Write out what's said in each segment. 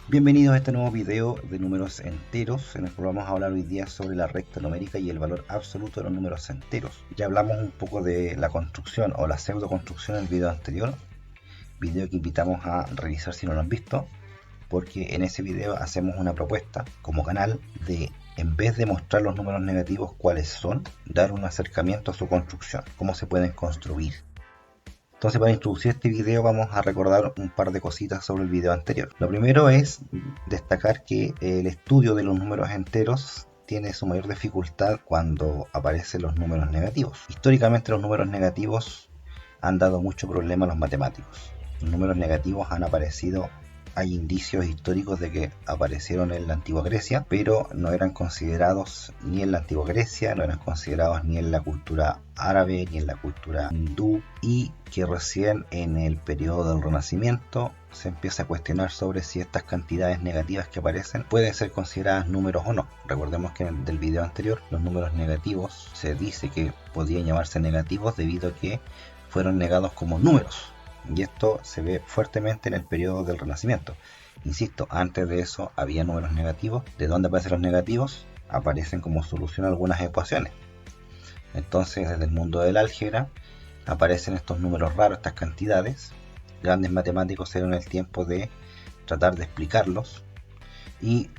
Bienvenidos a este nuevo video de números enteros, en el cual vamos a hablar hoy día sobre la recta numérica y el valor absoluto de los números enteros. Ya hablamos un poco de la construcción o la pseudo construcción en el video anterior, video que invitamos a revisar si no lo han visto, porque en ese video hacemos una propuesta como canal de, en vez de mostrar los números negativos cuáles son, dar un acercamiento a su construcción, cómo se pueden construir. Entonces, para introducir este video vamos a recordar un par de cositas sobre el video anterior. Lo primero es destacar que el estudio de los números enteros tiene su mayor dificultad cuando aparecen los números negativos. Históricamente los números negativos han dado mucho problema a los matemáticos. Los números negativos han aparecido, hay indicios históricos de que aparecieron en la antigua Grecia, pero no eran considerados ni en la antigua Grecia, no eran considerados ni en la cultura árabe, ni en la cultura hindú, y que recién en el periodo del Renacimiento se empieza a cuestionar sobre si estas cantidades negativas que aparecen pueden ser consideradas números o no. Recordemos que en el video anterior los números negativos se dice que podían llamarse negativos debido a que fueron negados como números. Y esto se ve fuertemente en el periodo del Renacimiento. Insisto, antes de eso había números negativos. ¿De dónde aparecen los negativos? Aparecen como solución a algunas ecuaciones. Entonces, desde el mundo del álgebra aparecen estos números raros, estas cantidades. Grandes matemáticos se dieron el tiempo de tratar de explicarlos y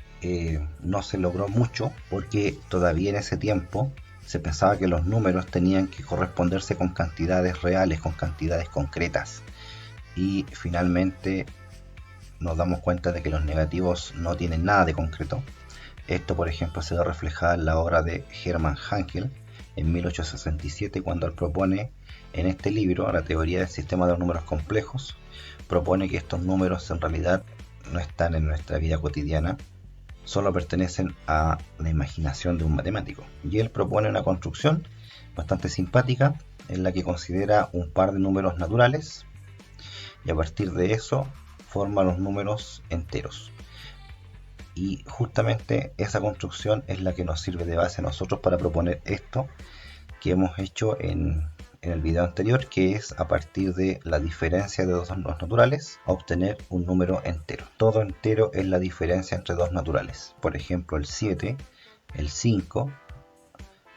no se logró mucho porque todavía en ese tiempo se pensaba que los números tenían que corresponderse con cantidades reales, con cantidades concretas. Y finalmente nos damos cuenta de que los negativos no tienen nada de concreto. Esto, por ejemplo, se ve reflejado en la obra de Hermann Haeckel en 1867, cuando él propone en este libro, la teoría del sistema de los números complejos, propone que estos números en realidad no están en nuestra vida cotidiana, solo pertenecen a la imaginación de un matemático. Y él propone una construcción bastante simpática en la que considera un par de números naturales y a partir de eso forma los números enteros. Y justamente esa construcción es la que nos sirve de base a nosotros para proponer esto que hemos hecho en el video anterior, que es a partir de la diferencia de dos números naturales obtener un número entero. Todo entero es la diferencia entre dos naturales. Por ejemplo, el 7, el 5,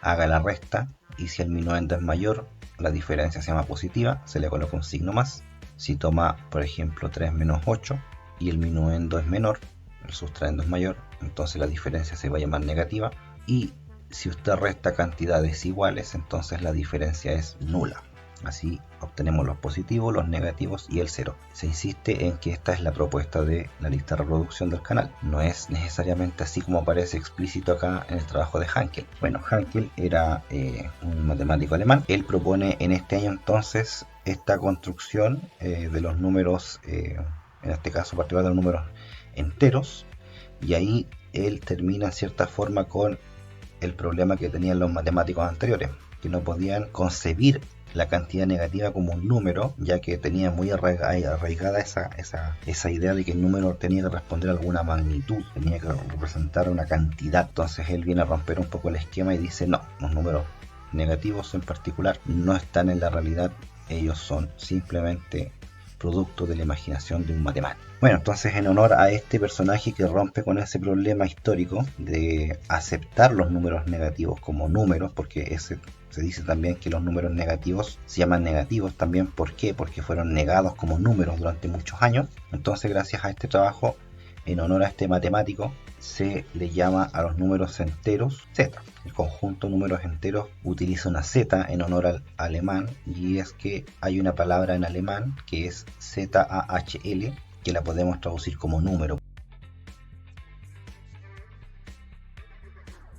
haga la resta y si el minuendo es mayor, la diferencia se llama positiva, se le coloca un signo más. Si toma, por ejemplo, 3 menos 8 y el minuendo es menor, el sustraendo es mayor, entonces la diferencia se va a llamar negativa. Y si usted resta cantidades iguales, entonces la diferencia es nula. Así obtenemos los positivos, los negativos y el cero. Se insiste en que esta es la propuesta de la lista de reproducción del canal. No es necesariamente así como aparece explícito acá en el trabajo de Haeckel. Bueno, Haeckel era un matemático alemán. Él propone en este año entonces esta construcción de los números, en este caso particular de los números enteros. Y ahí él termina en cierta forma con el problema que tenían los matemáticos anteriores, que no podían concebir la cantidad negativa como un número, ya que tenía muy arraigada esa idea de que el número tenía que responder a alguna magnitud, tenía que representar una cantidad. Entonces él viene a romper un poco el esquema y dice no, los números negativos en particular no están en la realidad, ellos son simplemente producto de la imaginación de un matemático. Bueno, entonces en honor a este personaje que rompe con ese problema histórico de aceptar los números negativos como números, porque se dice también que los números negativos se llaman negativos también, ¿por qué? Porque fueron negados como números durante muchos años. Entonces gracias a este trabajo, en honor a este matemático, se le llama a los números enteros Z. El conjunto de números enteros utiliza una Z en honor al alemán, y es que hay una palabra en alemán que es ZAHL, que la podemos traducir como número.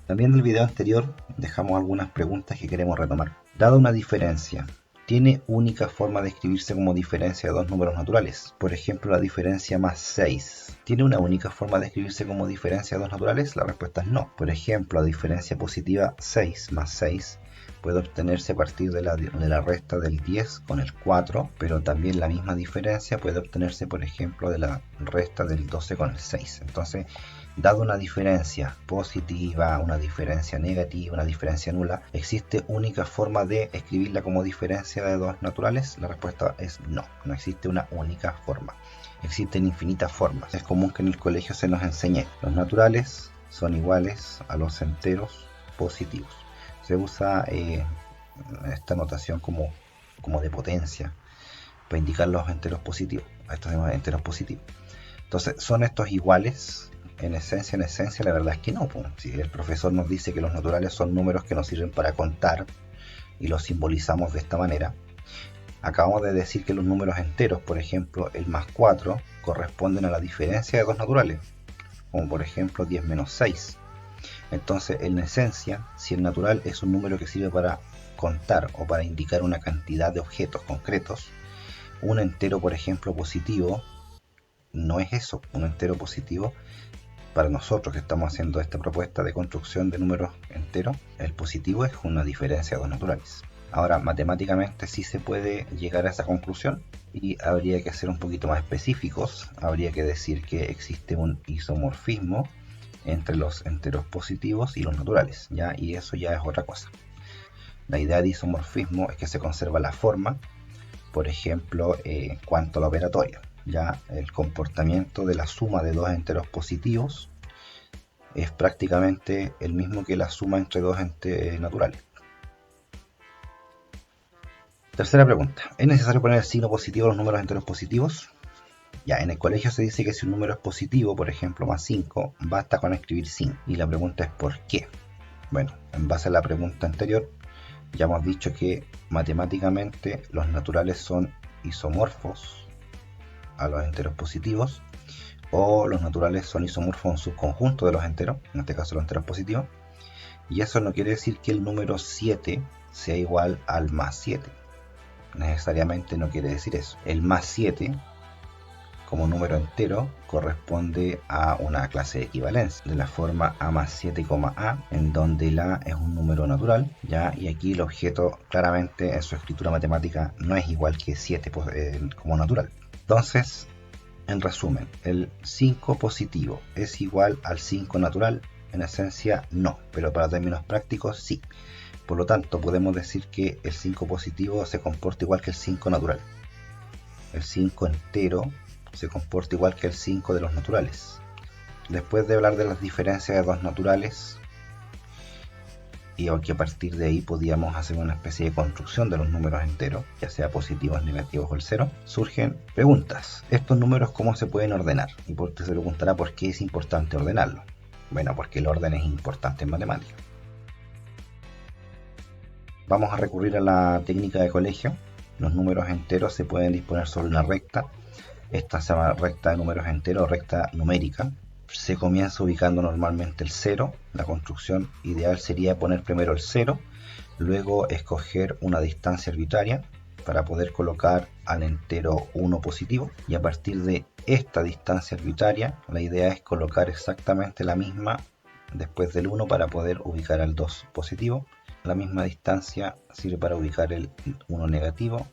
También del video anterior dejamos algunas preguntas que queremos retomar. Dada una diferencia, ¿tiene única forma de escribirse como diferencia de dos números naturales? Por ejemplo, la diferencia más 6. ¿Tiene una única forma de escribirse como diferencia de dos naturales? La respuesta es no. Por ejemplo, la diferencia positiva 6 más 6 puede obtenerse a partir de la resta del 10 con el 4, pero también la misma diferencia puede obtenerse, por ejemplo, de la resta del 12 con el 6. Entonces, Dado una diferencia positiva, una diferencia negativa, una diferencia nula, ¿existe única forma de escribirla como diferencia de dos naturales? La respuesta es no, no existe una única forma. Existen infinitas formas. Es común que en el colegio se nos enseñe los naturales son iguales a los enteros positivos. Se usa esta notación como de potencia para indicar los enteros positivos. Estos se llaman enteros positivos. Entonces, ¿son estos iguales? En esencia, la verdad es que no. Pues. Si el profesor nos dice que los naturales son números que nos sirven para contar y los simbolizamos de esta manera, acabamos de decir que los números enteros, por ejemplo, el más 4, corresponden a la diferencia de dos naturales, como por ejemplo 10 menos 6. Entonces, en esencia, si el natural es un número que sirve para contar o para indicar una cantidad de objetos concretos, un entero, por ejemplo, positivo, no es eso. Un entero positivo, para nosotros que estamos haciendo esta propuesta de construcción de números enteros, el positivo es una diferencia de dos naturales. Ahora, matemáticamente sí se puede llegar a esa conclusión y habría que ser un poquito más específicos. Habría que decir que existe un isomorfismo entre los enteros positivos y los naturales, ¿ya? Y eso ya es otra cosa. La idea de isomorfismo es que se conserva la forma, por ejemplo, cuanto a la operatoria. Ya el comportamiento de la suma de dos enteros positivos es prácticamente el mismo que la suma entre dos naturales. Tercera pregunta. ¿Es necesario poner el signo positivo a los números enteros positivos? Ya, en el colegio se dice que si un número es positivo, por ejemplo, más 5, basta con escribir 5. Y la pregunta es ¿por qué? Bueno, en base a la pregunta anterior, ya hemos dicho que matemáticamente los naturales son isomorfos a los enteros positivos, o los naturales son isomorfos a un subconjunto de los enteros, en este caso los enteros positivos, y eso no quiere decir que el número 7 sea igual al más 7. Necesariamente no quiere decir eso. El más 7 como número entero corresponde a una clase de equivalencia de la forma a más 7, a, en donde el a es un número natural, ¿ya? Y aquí el objeto claramente en su escritura matemática no es igual que 7 como natural. Entonces, en resumen, el 5 positivo es igual al 5 natural. En esencia no, pero para términos prácticos sí. Por lo tanto, podemos decir que el 5 positivo se comporta igual que el 5 natural. El 5 entero se comporta igual que el 5 de los naturales. Después de hablar de las diferencias de dos naturales, y aunque a partir de ahí podíamos hacer una especie de construcción de los números enteros, ya sea positivos, negativos o el cero, surgen preguntas. ¿Estos números cómo se pueden ordenar? Y por se preguntará por qué es importante ordenarlos. Bueno, porque el orden es importante en matemáticas. Vamos a recurrir a la técnica de colegio. Los números enteros se pueden disponer sobre una recta. Esta se llama recta de números enteros o recta numérica. Se comienza ubicando normalmente el 0. La construcción ideal sería poner primero el 0, luego escoger una distancia arbitraria para poder colocar al entero 1 positivo, y a partir de esta distancia arbitraria la idea es colocar exactamente la misma después del 1 para poder ubicar al 2 positivo. La misma distancia sirve para ubicar el 1 negativo.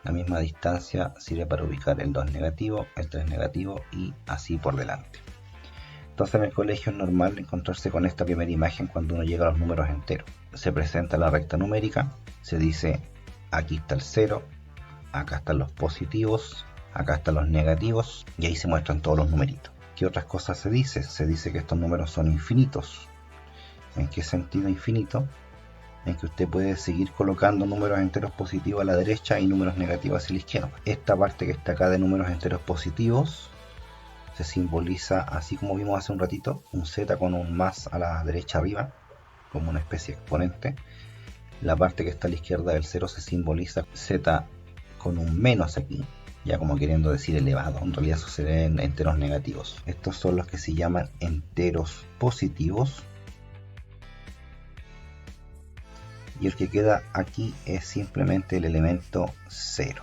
La misma distancia sirve para ubicar el 2 negativo, el 3 negativo y así por delante. Entonces en el colegio es normal encontrarse con esta primera imagen cuando uno llega a los números enteros. Se presenta la recta numérica, se dice aquí está el 0, acá están los positivos, acá están los negativos y ahí se muestran todos los numeritos. ¿Qué otras cosas se dice? Se dice que estos números son infinitos. ¿En qué sentido infinito? En que usted puede seguir colocando números enteros positivos a la derecha y números negativos hacia la izquierda. Esta parte que está acá de números enteros positivos se simboliza, así como vimos hace un ratito, un z con un más a la derecha arriba, como una especie de exponente. La parte que está a la izquierda del 0 se simboliza z con un menos aquí, ya como queriendo decir elevado. En realidad eso se ve en enteros negativos. Estos son los que se llaman enteros positivos. Y el que queda aquí es simplemente el elemento 0.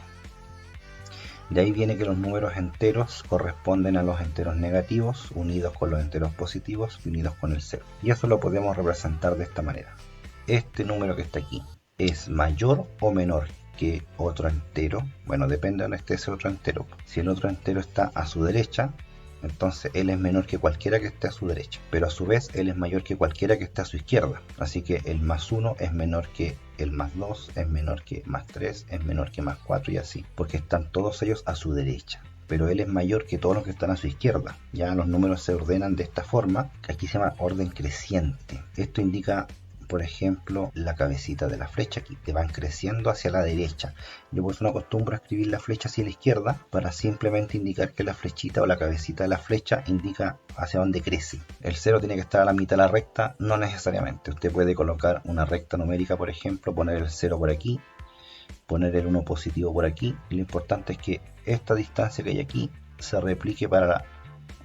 De ahí viene que los números enteros corresponden a los enteros negativos unidos con los enteros positivos y unidos con el 0. Y eso lo podemos representar de esta manera. Este número que está aquí es mayor o menor que otro entero. Bueno, depende de dónde esté ese otro entero. Si el otro entero está a su derecha, Entonces él es menor que cualquiera que esté a su derecha, pero a su vez él es mayor que cualquiera que esté a su izquierda. Así que el más 1 es menor que el más 2, es menor que más 3, es menor que más 4 y así, porque están todos ellos a su derecha. Pero él es mayor que todos los que están a su izquierda. Ya los números se ordenan de esta forma, que aquí se llama orden creciente. Esto indica, por ejemplo, la cabecita de la flecha aquí, que van creciendo hacia la derecha. Yo por eso no acostumbro a escribir la flecha hacia la izquierda, para simplemente indicar que la flechita o la cabecita de la flecha indica hacia dónde crece. El 0 tiene que estar a la mitad de la recta, no necesariamente. Usted puede colocar una recta numérica, por ejemplo, poner el 0 por aquí, poner el 1 positivo por aquí, y lo importante es que esta distancia que hay aquí se replique para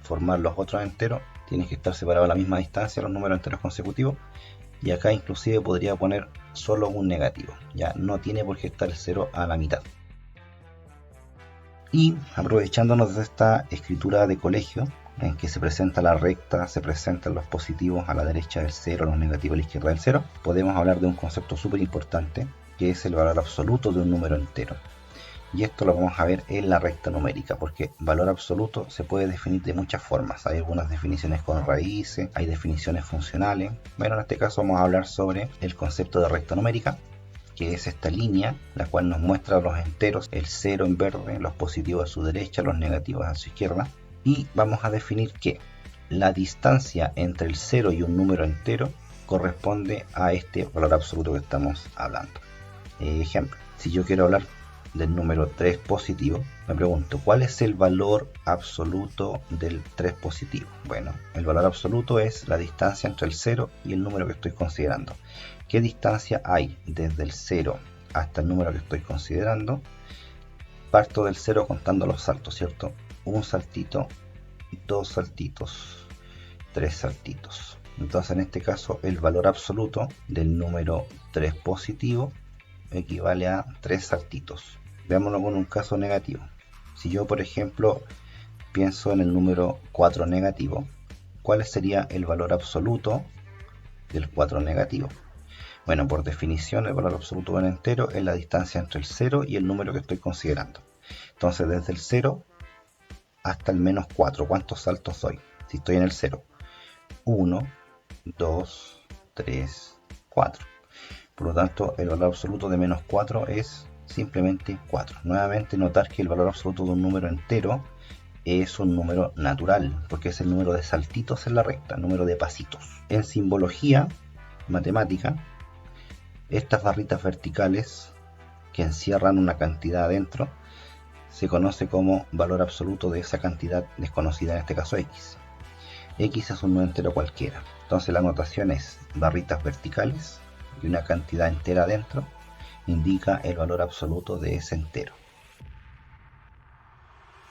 formar los otros enteros. Tienen que estar separados a la misma distancia los números enteros consecutivos. Y acá inclusive podría poner solo un negativo, ya no tiene por qué estar el 0 a la mitad. Y aprovechándonos de esta escritura de colegio, en que se presenta la recta, se presentan los positivos a la derecha del 0, los negativos a la izquierda del 0, podemos hablar de un concepto súper importante, que es el valor absoluto de un número entero. Y esto lo vamos a ver en la recta numérica, porque valor absoluto se puede definir de muchas formas. Hay algunas definiciones con raíces, hay definiciones funcionales. Bueno, en este caso vamos a hablar sobre el concepto de recta numérica, que es esta línea, la cual nos muestra los enteros, el 0 en verde, los positivos a su derecha, los negativos a su izquierda. Y vamos a definir que la distancia entre el 0 y un número entero corresponde a este valor absoluto que estamos hablando. Ejemplo, si yo quiero hablar del número 3 positivo, me pregunto, ¿cuál es el valor absoluto del 3 positivo? Bueno, el valor absoluto es la distancia entre el 0 y el número que estoy considerando. ¿Qué distancia hay desde el 0 hasta el número que estoy considerando? Parto del 0 contando los saltos, ¿cierto? Un saltito, dos saltitos, tres saltitos. Entonces en este caso el valor absoluto del número 3 positivo equivale a 3 saltitos. Veámoslo con un caso negativo. Si yo, por ejemplo, pienso en el número 4 negativo, ¿cuál sería el valor absoluto del 4 negativo? Bueno, por definición, el valor absoluto de un entero es la distancia entre el 0 y el número que estoy considerando. Entonces, desde el 0 hasta el menos 4, ¿cuántos saltos doy? Si estoy en el 0, 1, 2, 3, 4. Por lo tanto, el valor absoluto de menos 4 es simplemente 4. Nuevamente notar que el valor absoluto de un número entero es un número natural, porque es el número de saltitos en la recta, el número de pasitos. En simbología matemática, estas barritas verticales que encierran una cantidad adentro se conoce como valor absoluto de esa cantidad desconocida, en este caso x. X es un número entero cualquiera. Entonces la notación es barritas verticales y una cantidad entera adentro indica el valor absoluto de ese entero.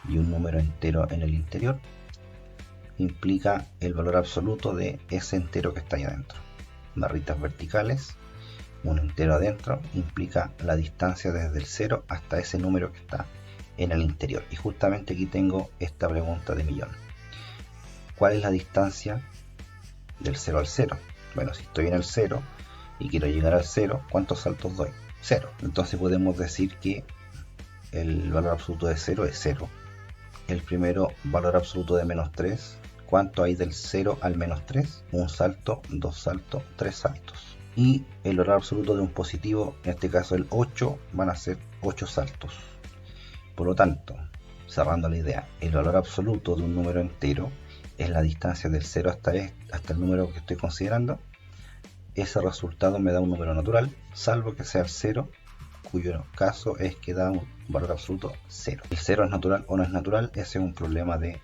Y un número entero en el interior implica el valor absoluto de ese entero que está ahí adentro. Barritas verticales, un entero adentro, implica la distancia desde el 0 hasta ese número que está en el interior. Y justamente aquí tengo esta pregunta de millón. ¿Cuál es la distancia del 0 al 0? Bueno, si estoy en el 0 y quiero llegar al 0, ¿cuántos saltos doy? 0. Entonces podemos decir que el valor absoluto de 0 es 0. El primero valor absoluto de menos 3, ¿cuánto hay del 0 al menos 3? Un salto, dos saltos, tres saltos. Y el valor absoluto de un positivo, en este caso el 8, van a ser 8 saltos. Por lo tanto, cerrando la idea, el valor absoluto de un número entero es la distancia del 0 hasta el número que estoy considerando. Ese resultado me da un número natural, salvo que sea el 0, cuyo caso es que da un valor absoluto 0. El 0 es natural o no es natural, ese es un problema de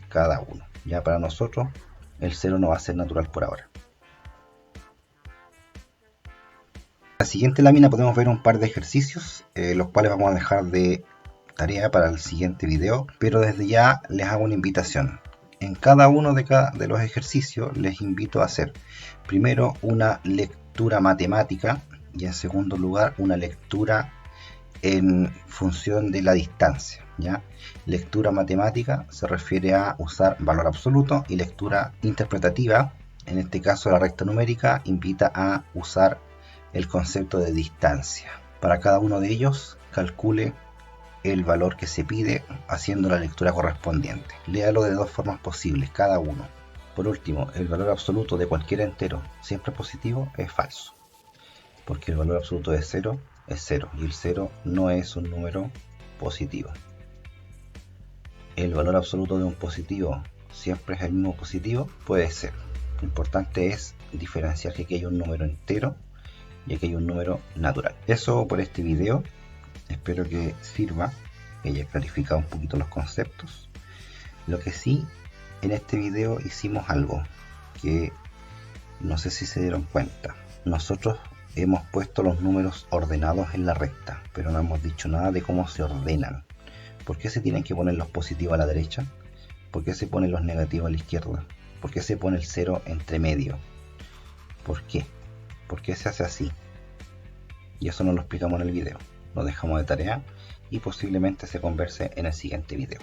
cada uno. Ya para nosotros, el 0 no va a ser natural por ahora. En la siguiente lámina podemos ver un par de ejercicios, los cuales vamos a dejar de tarea para el siguiente video, pero desde ya les hago una invitación. En cada uno de los ejercicios les invito a hacer primero una lectura matemática y en segundo lugar una lectura en función de la distancia, ¿ya? Lectura matemática se refiere a usar valor absoluto y lectura interpretativa, en este caso la recta numérica, invita a usar el concepto de distancia. Para cada uno de ellos calcule el valor que se pide haciendo la lectura correspondiente. Léalo de dos formas posibles, cada uno. Por último, el valor absoluto de cualquier entero siempre positivo es falso, porque el valor absoluto de 0 es 0 y el 0 no es un número positivo. El valor absoluto de un positivo siempre es el mismo positivo, puede ser. Lo importante es diferenciar que aquí hay un número entero y aquí hay un número natural. Eso por este video. Espero que sirva, que haya clarificado un poquito los conceptos. Lo que sí, en este video hicimos algo que no sé si se dieron cuenta. Nosotros hemos puesto los números ordenados en la recta, pero no hemos dicho nada de cómo se ordenan. ¿Por qué se tienen que poner los positivos a la derecha? ¿Por qué se ponen los negativos a la izquierda? ¿Por qué se pone el 0 entre medio? ¿Por qué? ¿Por qué se hace así? Y eso no lo explicamos en el video. Lo dejamos de tarea y posiblemente se converse en el siguiente video.